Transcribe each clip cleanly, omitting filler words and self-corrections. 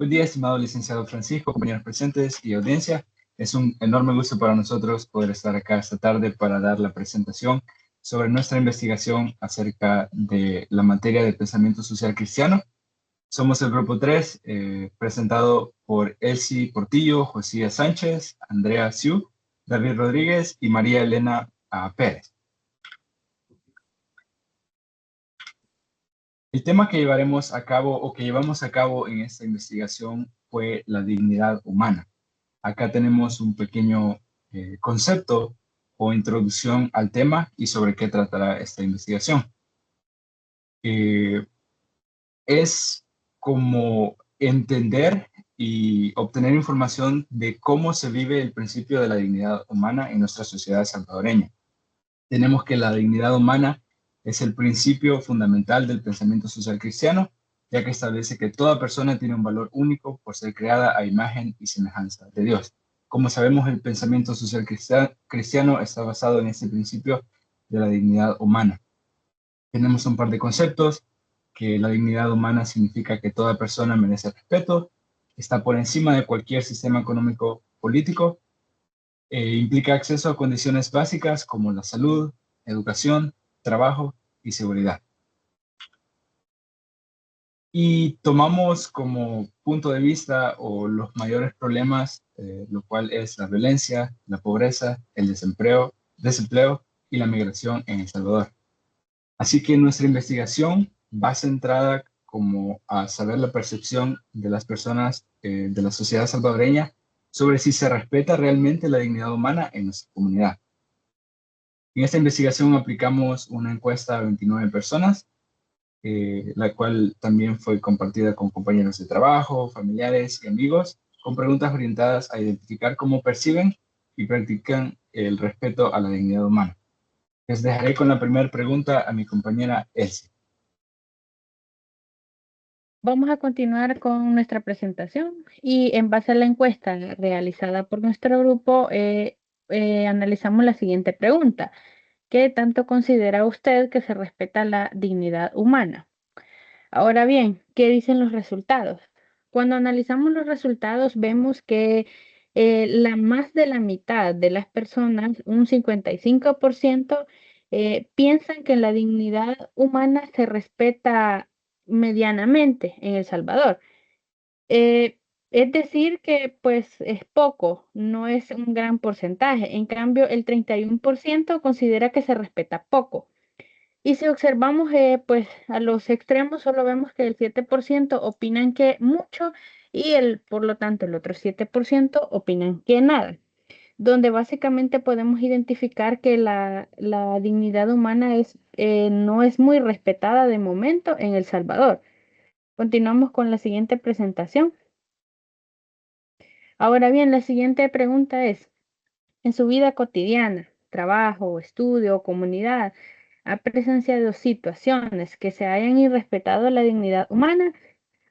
Buen día, estimado licenciado Francisco, compañeros presentes y audiencia. Es un enorme gusto para nosotros poder estar acá esta tarde para dar la presentación sobre nuestra investigación acerca de la materia de pensamiento social cristiano. Somos el grupo 3, presentado por Elsie Portillo, Josías Sánchez, Andrea Siu, David Rodríguez y María Elena Pérez. El tema que llevaremos a cabo o que llevamos a cabo en esta investigación fue la dignidad humana. Acá tenemos un pequeño concepto o introducción al tema y sobre qué tratará esta investigación. Es como entender y obtener información de cómo se vive el principio de la dignidad humana en nuestra sociedad salvadoreña. Tenemos que la dignidad humana es el principio fundamental del pensamiento social cristiano, ya que establece que toda persona tiene un valor único por ser creada a imagen y semejanza de Dios. Como sabemos, el pensamiento social cristiano está basado en este principio de la dignidad humana. Tenemos un par de conceptos, que la dignidad humana significa que toda persona merece respeto, está por encima de cualquier sistema económico político, implica acceso a condiciones básicas como la salud, educación, trabajo y seguridad. Y tomamos como punto de vista o los mayores problemas, lo cual es la violencia, la pobreza, el desempleo y la migración en El Salvador. Así que nuestra investigación va centrada como a saber la percepción de las personas de la sociedad salvadoreña sobre si se respeta realmente la dignidad humana en nuestra comunidad. En esta investigación aplicamos una encuesta a 29 personas, la cual también fue compartida con compañeros de trabajo, familiares y amigos, con preguntas orientadas a identificar cómo perciben y practican el respeto a la dignidad humana. Les dejaré con la primera pregunta a mi compañera Elsie. Vamos a continuar con nuestra presentación y en base a la encuesta realizada por nuestro grupo, analizamos la siguiente pregunta. ¿Qué tanto considera usted que se respeta la dignidad humana? Ahora bien, ¿qué dicen los resultados? Cuando analizamos los resultados, vemos que la más de la mitad de las personas, un 55%, piensan que la dignidad humana se respeta medianamente en El Salvador. Eh, es decir, que pues es poco, no es un gran porcentaje. En cambio, el 31% considera que se respeta poco. Y si observamos pues a los extremos, solo vemos que el 7% opinan que mucho y por lo tanto el otro 7% opinan que nada, donde básicamente podemos identificar que la dignidad humana no es muy respetada de momento en El Salvador. Continuamos con la siguiente presentación. Ahora bien, la siguiente pregunta es, en su vida cotidiana, trabajo, estudio o comunidad, ¿ha presenciado situaciones que se hayan irrespetado la dignidad humana?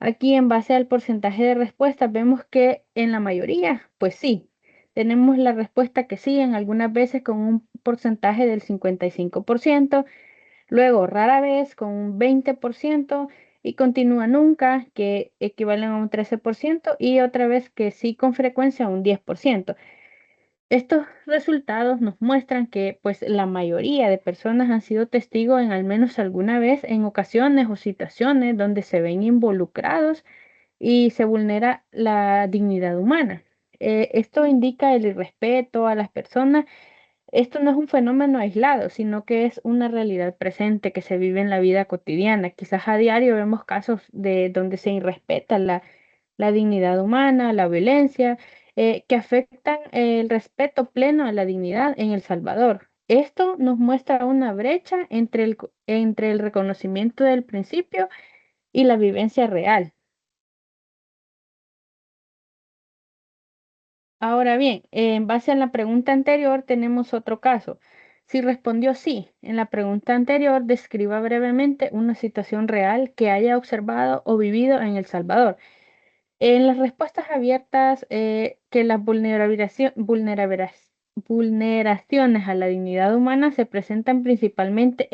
Aquí, en base al porcentaje de respuestas, vemos que en la mayoría, pues sí, tenemos la respuesta que sí, en algunas veces con un porcentaje del 55%, luego rara vez con un 20% y continúa nunca, que equivalen a un 13%, y otra vez que sí con frecuencia a un 10%. Estos resultados nos muestran que pues la mayoría de personas han sido testigos en al menos alguna vez en ocasiones o situaciones donde se ven involucrados y se vulnera la dignidad humana. Esto indica el irrespeto a las personas. Esto no es un fenómeno aislado, sino que es una realidad presente que se vive en la vida cotidiana. Quizás a diario vemos casos de donde se irrespeta la dignidad humana, la violencia, que afectan el respeto pleno a la dignidad en El Salvador. Esto nos muestra una brecha entre el reconocimiento del principio y la vivencia real. Ahora bien, en base a la pregunta anterior tenemos otro caso. Si respondió sí, en la pregunta anterior describa brevemente una situación real que haya observado o vivido en El Salvador. En las respuestas abiertas, que las vulneraciones a la dignidad humana se presentan principalmente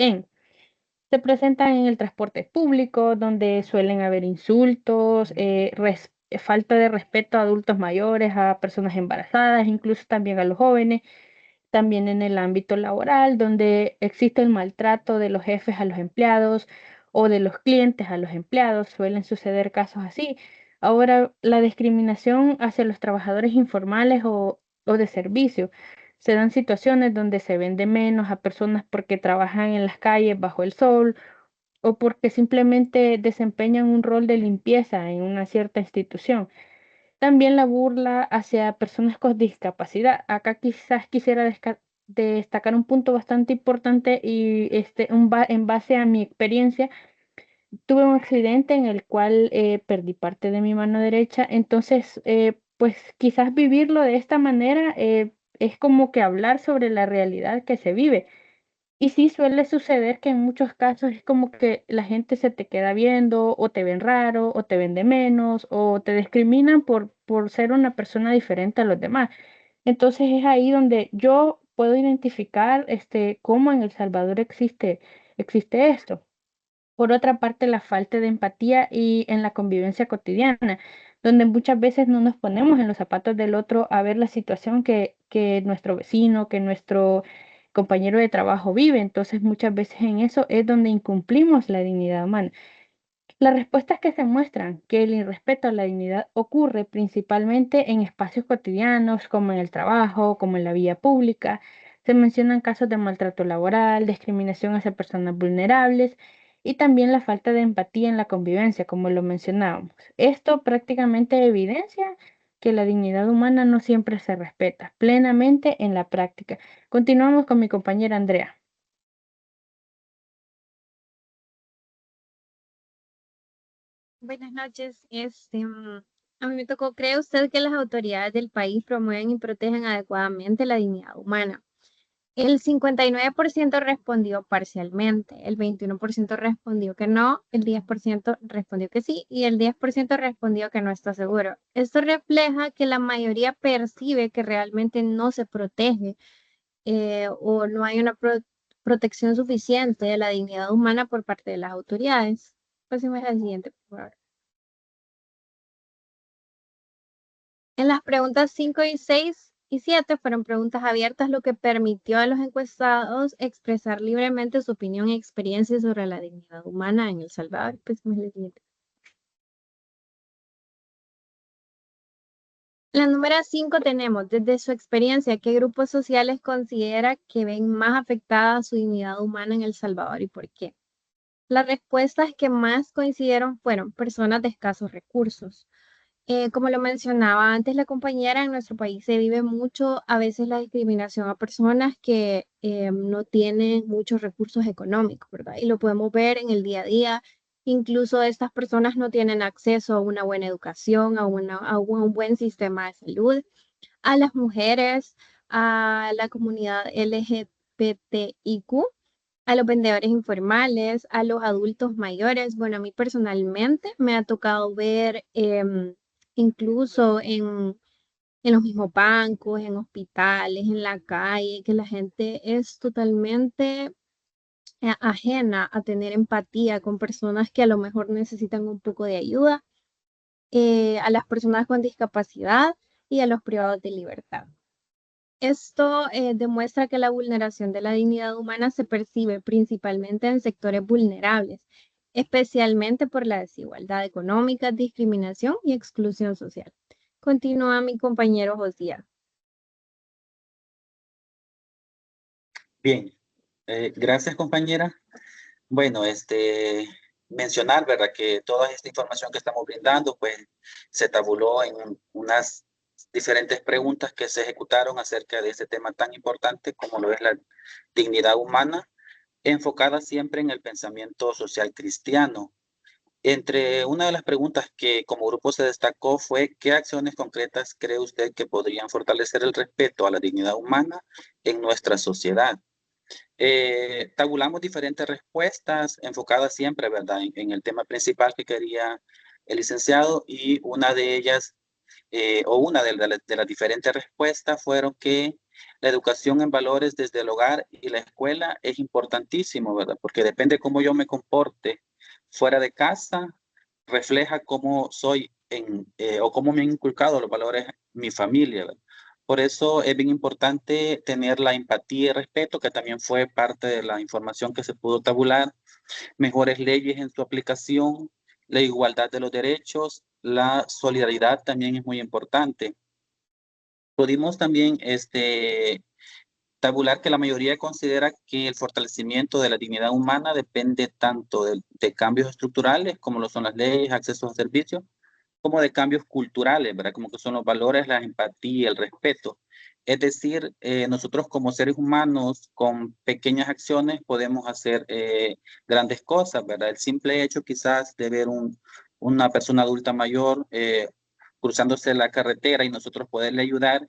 se presentan en el transporte público, donde suelen haber insultos, falta de respeto a adultos mayores, a personas embarazadas, incluso también a los jóvenes, también en el ámbito laboral, donde existe el maltrato de los jefes a los empleados o de los clientes a los empleados, suelen suceder casos así. Ahora, la discriminación hacia los trabajadores informales o de servicio. Se dan situaciones donde se vende menos a personas porque trabajan en las calles bajo el sol o porque simplemente desempeñan un rol de limpieza en una cierta institución. También la burla hacia personas con discapacidad. Acá quizás quisiera destacar un punto bastante importante y en base a mi experiencia, tuve un accidente en el cual perdí parte de mi mano derecha, entonces pues quizás vivirlo de esta manera es como que hablar sobre la realidad que se vive. Y sí suele suceder que en muchos casos es como que la gente se te queda viendo o te ven raro o te ven de menos o te discriminan por ser una persona diferente a los demás. Entonces es ahí donde yo puedo identificar cómo en El Salvador existe esto. Por otra parte, la falta de empatía y en la convivencia cotidiana, donde muchas veces no nos ponemos en los zapatos del otro a ver la situación que nuestro vecino, que nuestro compañero de trabajo vive. Entonces, muchas veces en eso es donde incumplimos la dignidad humana. Las respuestas que se muestran que el irrespeto a la dignidad ocurre principalmente en espacios cotidianos, como en el trabajo, como en la vía pública. Se mencionan casos de maltrato laboral, discriminación hacia personas vulnerables y también la falta de empatía en la convivencia, como lo mencionábamos. Esto prácticamente evidencia que la dignidad humana no siempre se respeta plenamente en la práctica. Continuamos con mi compañera Andrea. Buenas noches. A mí me tocó, ¿cree usted que las autoridades del país promueven y protegen adecuadamente la dignidad humana? El 59% respondió parcialmente, el 21% respondió que no, el 10% respondió que sí y el 10% respondió que no está seguro. Esto refleja que la mayoría percibe que realmente no se protege o no hay una protección suficiente de la dignidad humana por parte de las autoridades. Pasemos al siguiente, por favor. En las preguntas 5 y 6 y 7 fueron preguntas abiertas, lo que permitió a los encuestados expresar libremente su opinión y experiencia sobre la dignidad humana en El Salvador. Pues, la número 5 tenemos, desde su experiencia, ¿qué grupos sociales considera que ven más afectada su dignidad humana en El Salvador y por qué? Las respuestas que más coincidieron fueron personas de escasos recursos. Como lo mencionaba antes la compañera, en nuestro país se vive mucho a veces la discriminación a personas que no tienen muchos recursos económicos, ¿verdad? Y lo podemos ver en el día a día. Incluso estas personas no tienen acceso a una buena educación, a un buen sistema de salud. A las mujeres, a la comunidad LGBTIQ, a los vendedores informales, a los adultos mayores. Bueno, a mí personalmente me ha tocado ver incluso en los mismos bancos, en hospitales, en la calle, que la gente es totalmente ajena a tener empatía con personas que a lo mejor necesitan un poco de ayuda, a las personas con discapacidad y a los privados de libertad. Esto demuestra que la vulneración de la dignidad humana se percibe principalmente en sectores vulnerables, especialmente por la desigualdad económica, discriminación y exclusión social. Continúa mi compañero Josías. Bien, gracias compañera. Bueno, mencionar, ¿verdad? Que toda esta información que estamos brindando, pues se tabuló en unas diferentes preguntas que se ejecutaron acerca de este tema tan importante como lo es la dignidad humana, enfocada siempre en el pensamiento social cristiano. Entre una de las preguntas que como grupo se destacó fue: ¿qué acciones concretas cree usted que podrían fortalecer el respeto a la dignidad humana en nuestra sociedad? Tabulamos diferentes respuestas enfocadas siempre, ¿verdad?, en el tema principal que quería el licenciado, y una de ellas, una de las diferentes respuestas fueron que la educación en valores desde el hogar y la escuela es importantísimo, ¿verdad? Porque depende cómo yo me comporte fuera de casa, refleja cómo soy o cómo me han inculcado los valores mi familia, ¿verdad? Por eso es bien importante tener la empatía y respeto, que también fue parte de la información que se pudo tabular, mejores leyes en su aplicación, la igualdad de los derechos, la solidaridad también es muy importante. Pudimos también tabular que la mayoría considera que el fortalecimiento de la dignidad humana depende tanto de cambios estructurales, como lo son las leyes, acceso a servicios, como de cambios culturales, ¿verdad? Como que son los valores, la empatía, el respeto. Es decir, nosotros como seres humanos, con pequeñas acciones, podemos hacer grandes cosas, ¿verdad? El simple hecho quizás de ver una persona adulta mayor cruzándose la carretera y nosotros poderle ayudar,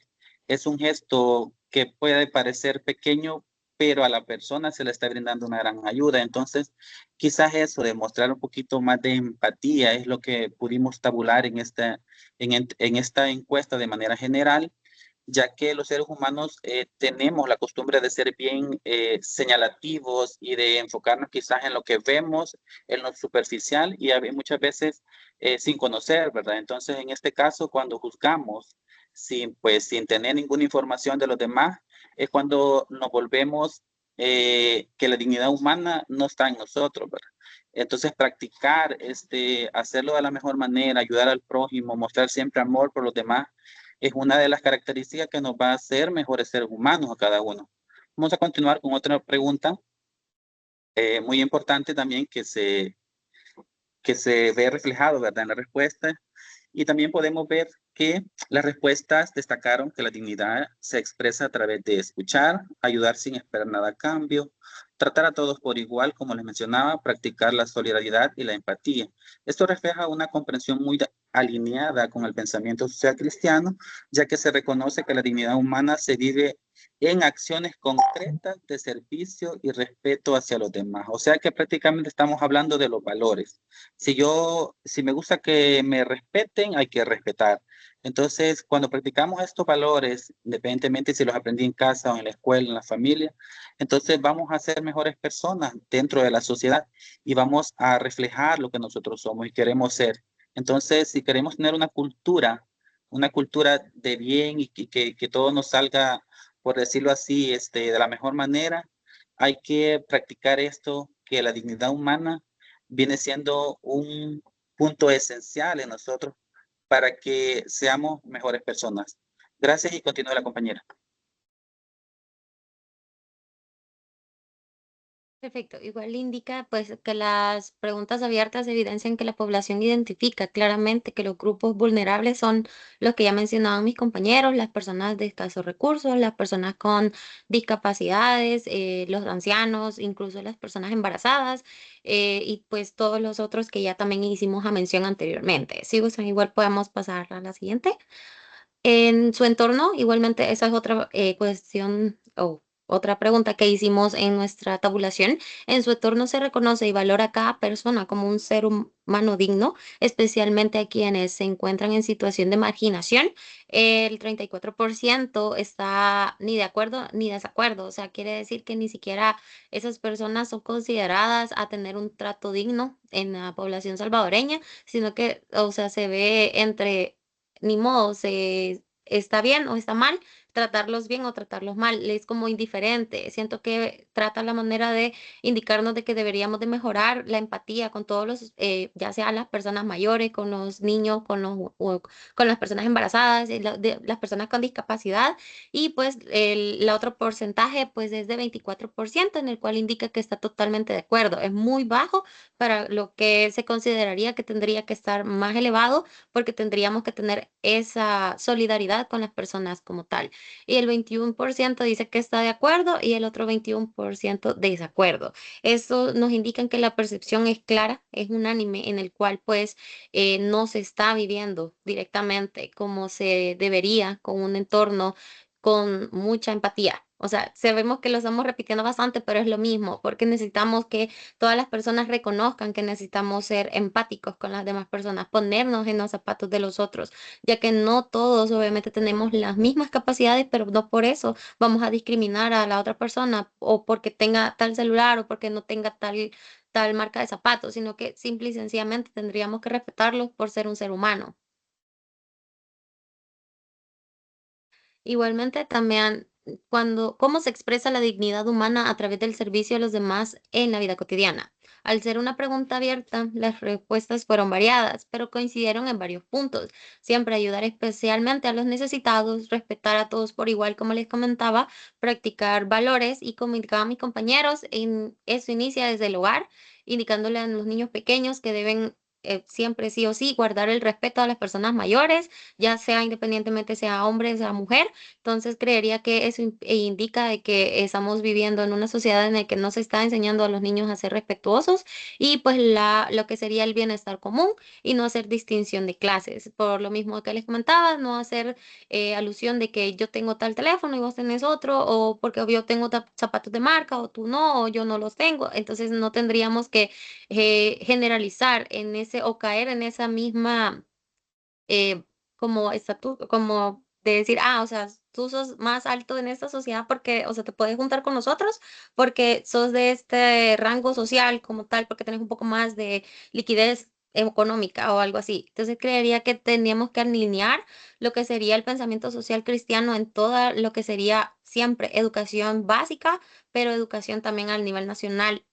es un gesto que puede parecer pequeño, pero a la persona se le está brindando una gran ayuda. Entonces, quizás eso, demostrar un poquito más de empatía, es lo que pudimos tabular en esta encuesta de manera general, ya que los seres humanos tenemos la costumbre de ser bien señalativos y de enfocarnos quizás en lo que vemos, en lo superficial y muchas veces sin conocer, ¿verdad? Entonces, en este caso, cuando juzgamos sin tener ninguna información de los demás, es cuando nos volvemos que la dignidad humana no está en nosotros, ¿verdad? Entonces, practicar, hacerlo de la mejor manera, ayudar al prójimo, mostrar siempre amor por los demás, es una de las características que nos va a hacer mejores seres humanos a cada uno. Vamos a continuar con otra pregunta muy importante también que se ve reflejado, ¿verdad?, en la respuesta. Y también podemos ver que las respuestas destacaron que la dignidad se expresa a través de escuchar, ayudar sin esperar nada a cambio, tratar a todos por igual, como les mencionaba, practicar la solidaridad y la empatía. Esto refleja una comprensión muy alineada con el pensamiento social cristiano, ya que se reconoce que la dignidad humana se vive en acciones concretas de servicio y respeto hacia los demás. O sea que prácticamente estamos hablando de los valores. Si me gusta que me respeten, hay que respetar. Entonces, cuando practicamos estos valores, independientemente si los aprendí en casa o en la escuela, en la familia, entonces vamos a ser mejores personas dentro de la sociedad y vamos a reflejar lo que nosotros somos y queremos ser. Entonces, si queremos tener una cultura de bien y que todo nos salga, por decirlo así, de la mejor manera, hay que practicar esto, que la dignidad humana viene siendo un punto esencial en nosotros para que seamos mejores personas. Gracias y continúe la compañera. Perfecto. Igual indica pues que las preguntas abiertas evidencian que la población identifica claramente que los grupos vulnerables son los que ya mencionaban mis compañeros, las personas de escasos recursos, las personas con discapacidades, los ancianos, incluso las personas embarazadas, y pues todos los otros que ya también hicimos a mención anteriormente. Si gustan, igual podemos pasar a la siguiente. En su entorno, igualmente, esa es otra cuestión o otra pregunta que hicimos en nuestra tabulación. En su entorno se reconoce y valora a cada persona como un ser humano digno, especialmente a quienes se encuentran en situación de marginación. El 34% está ni de acuerdo ni desacuerdo, o sea, quiere decir que ni siquiera esas personas son consideradas a tener un trato digno en la población salvadoreña, sino que, o sea, se ve entre ni modo, se está bien o está mal, tratarlos bien o tratarlos mal, es como indiferente. Siento que trata la manera de indicarnos de que deberíamos de mejorar la empatía con todos los, ya sea las personas mayores, con los niños, con las personas embarazadas, las personas con discapacidad, y pues la otro porcentaje pues es de 24%, en el cual indica que está totalmente de acuerdo. Es muy bajo para lo que se consideraría que tendría que estar más elevado, porque tendríamos que tener esa solidaridad con las personas como tal. Y el 21% dice que está de acuerdo y el otro 21% desacuerdo. Eso nos indica que la percepción es clara, es unánime, en el cual pues no se está viviendo directamente como se debería con un entorno con mucha empatía. O sea, sabemos que lo estamos repitiendo bastante, pero es lo mismo, porque necesitamos que todas las personas reconozcan que necesitamos ser empáticos con las demás personas, ponernos en los zapatos de los otros, ya que no todos obviamente tenemos las mismas capacidades, pero no por eso vamos a discriminar a la otra persona o porque tenga tal celular o porque no tenga tal marca de zapatos, sino que simple y sencillamente tendríamos que respetarlos por ser un ser humano. Igualmente también cómo se expresa la dignidad humana a través del servicio a los demás en la vida cotidiana. Al ser una pregunta abierta, las respuestas fueron variadas, pero coincidieron en varios puntos. Siempre ayudar especialmente a los necesitados, respetar a todos por igual, como les comentaba, practicar valores y comunicar a mis compañeros. Eso inicia desde el hogar, indicándole a los niños pequeños que deben siempre sí o sí guardar el respeto a las personas mayores, ya sea independientemente sea hombre, sea mujer. Entonces creería que eso indica de que estamos viviendo en una sociedad en la que no se está enseñando a los niños a ser respetuosos y pues lo que sería el bienestar común y no hacer distinción de clases. Por lo mismo que les comentaba, no hacer alusión de que yo tengo tal teléfono y vos tenés otro, o porque yo tengo zapatos de marca o tú no, o yo no los tengo. Entonces no tendríamos que generalizar en ese o caer en esa misma eh, como como de decir, ah, o sea, tú sos más alto en esta sociedad porque, o sea, te puedes juntar con nosotros porque sos de este rango social como tal, porque tenés un poco más de liquidez económica o algo así. Entonces creería que teníamos que alinear lo que sería el pensamiento social cristiano en toda lo que sería siempre educación básica, pero educación también al nivel nacional,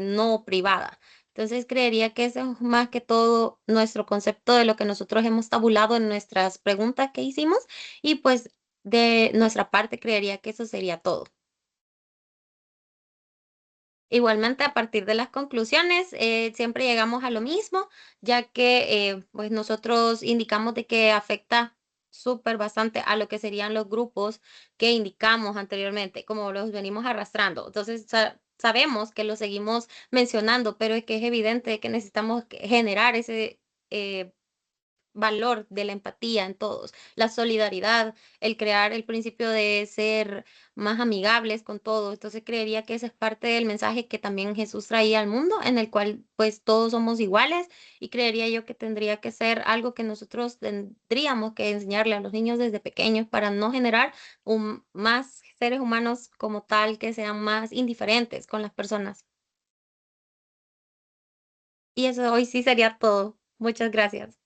no privada. Entonces creería que ese es más que todo nuestro concepto de lo que nosotros hemos tabulado en nuestras preguntas que hicimos y pues de nuestra parte creería que eso sería todo. Igualmente, a partir de las conclusiones, siempre llegamos a lo mismo, ya que pues nosotros indicamos de que afecta súper bastante a lo que serían los grupos que indicamos anteriormente, como los venimos arrastrando. Entonces, sabemos que lo seguimos mencionando, pero es que es evidente que necesitamos generar ese valor de la empatía en todos, la solidaridad, el crear el principio de ser más amigables con todos. Entonces creería que ese es parte del mensaje que también Jesús traía al mundo, en el cual pues todos somos iguales y creería yo que tendría que ser algo que nosotros tendríamos que enseñarle a los niños desde pequeños para no generar más seres humanos como tal que sean más indiferentes con las personas. Y eso hoy sí sería todo. Muchas gracias.